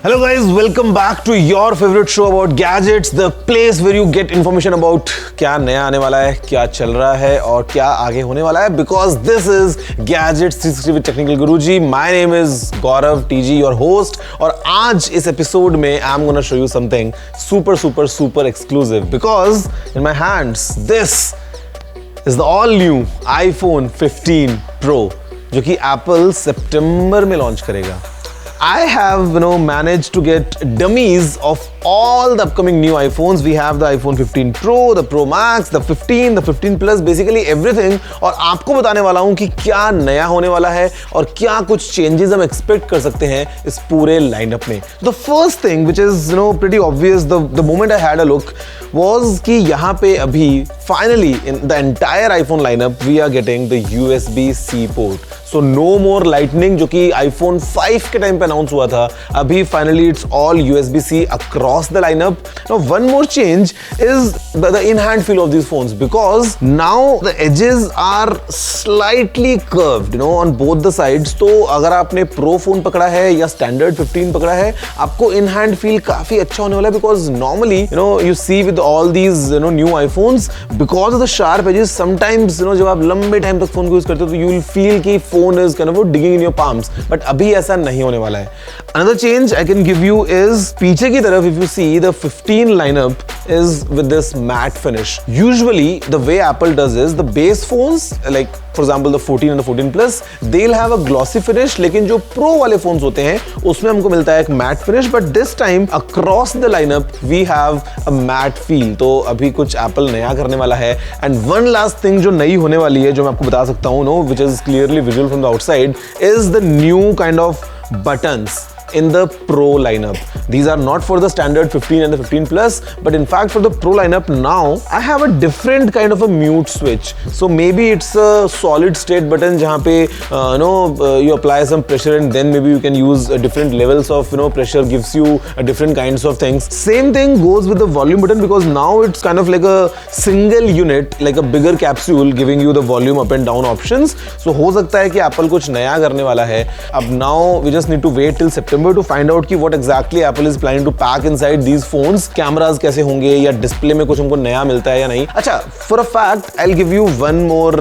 Hello guys, welcome back to your favorite show about gadgets, the place where you get information about क्या नया आने वाला है, क्या चल रहा है और क्या आगे होने वाला है. Because this is Gadgets 360 with Technical Guruji. My name is Gaurav TG, your host. और आज इस एपिसोड में I'm gonna show you something super exclusive. Because in my hands, this is the all new iPhone 15 Pro, जो कि Apple सितंबर में launch करेगा. I have managed to get dummies of all the upcoming new iPhones. We have the iPhone 15 Pro, the Pro Max, the 15, the 15 Plus, basically everything. और आपको बताने वाला हूँ कि क्या नया होने वाला है और क्या कुछ changes हम expect कर सकते हैं इस पूरे lineup में. The first thing which is pretty obvious the moment I had a look was कि यहाँ पे अभी finally in the entire iPhone lineup we are getting the USB-C port. So no more Lightning जो कि iPhone 5 के time पे announce हुआ था. अभी finally it's all USB-C across the lineup. Now one more change is the in-hand feel of these phones, because now the edges are slightly curved on both the sides. तो अगर आपने Pro phone पकड़ा है या Standard 15 पकड़ा है, आपको in-hand feel काफी अच्छा होने वाला है. Because normally you see with all these new iPhones, because of the sharp edges, sometimes जब आप लंबे टाइम तक फोन को यूज करते हो तो you will feel कि phone is kind of digging in your palms. But अभी ऐसा नहीं होने वाला है. Another change I can give you is पीछे की तरफ if you see the 15 lineup is with this matte finish. Usually the way Apple does is the base phones like for example the 14 and the 14 Plus, they'll have a glossy finish, लेकिन जो Pro वाले phones होते हैं उसमें हमको मिलता है एक matte finish. But this time across the lineup we have a matte feel. तो अभी कुछ Apple नया करने वाला है. And one last thing जो नई होने वाली है जो मैं आपको बता सकता हूँ which is clearly visual from the outside is the new kind of buttons in the Pro lineup. These are not for the standard 15 and the 15 Plus, but in fact for the Pro lineup now I have a different kind of a mute switch. So maybe it's a solid state button जहाँ पे you apply some pressure and then maybe you can use different levels of pressure, gives you different kinds of things. Same thing goes with the volume button, because now it's kind of like a single unit, like a bigger capsule giving you the volume up and down options. So हो सकता है कि Apple कुछ नया करने वाला है. अब now we just need to wait till September to find out कि what exactly Apple is planning to pack inside these phones. Cameras कैसे होंगे या डिस्प्ले में कुछ हमको नया मिलता है या नहीं. अच्छा, for a fact I'll give you one more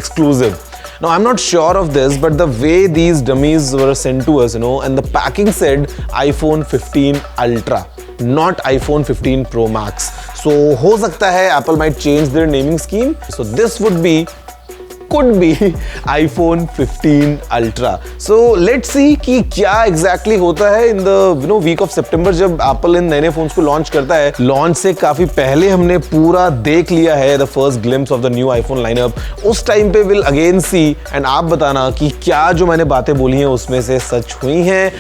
exclusive. Now I'm not sure of this, but the way these dummies were sent to us, and the packing said iPhone 15 Ultra, not iPhone 15 Pro Max. So हो सकता है Apple might change their naming scheme. So this could be iPhone 15 Ultra. So let's see कि क्या exactly होता है in the week of September जब Apple इन नए phones को लॉन्च करता है. लॉन्च से काफी पहले हमने पूरा देख लिया है the first glimpse of the new iPhone lineup. उस टाइम पे we'll again see and आप बताना कि क्या जो मैंने बातें बोली हैं उसमें से सच हुई हैं.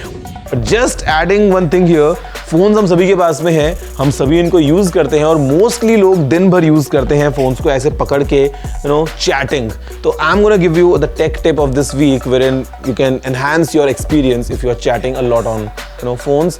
Just adding one thing here, phones हम सभी के पास में हैं, हम सभी इनको यूज करते हैं और मोस्टली लोग दिन भर यूज करते हैं फोन्स को ऐसे पकड़ के चैटिंग. तो I am gonna give you the tech tip of this week wherein you can enhance your experience if you are chatting a lot on phones.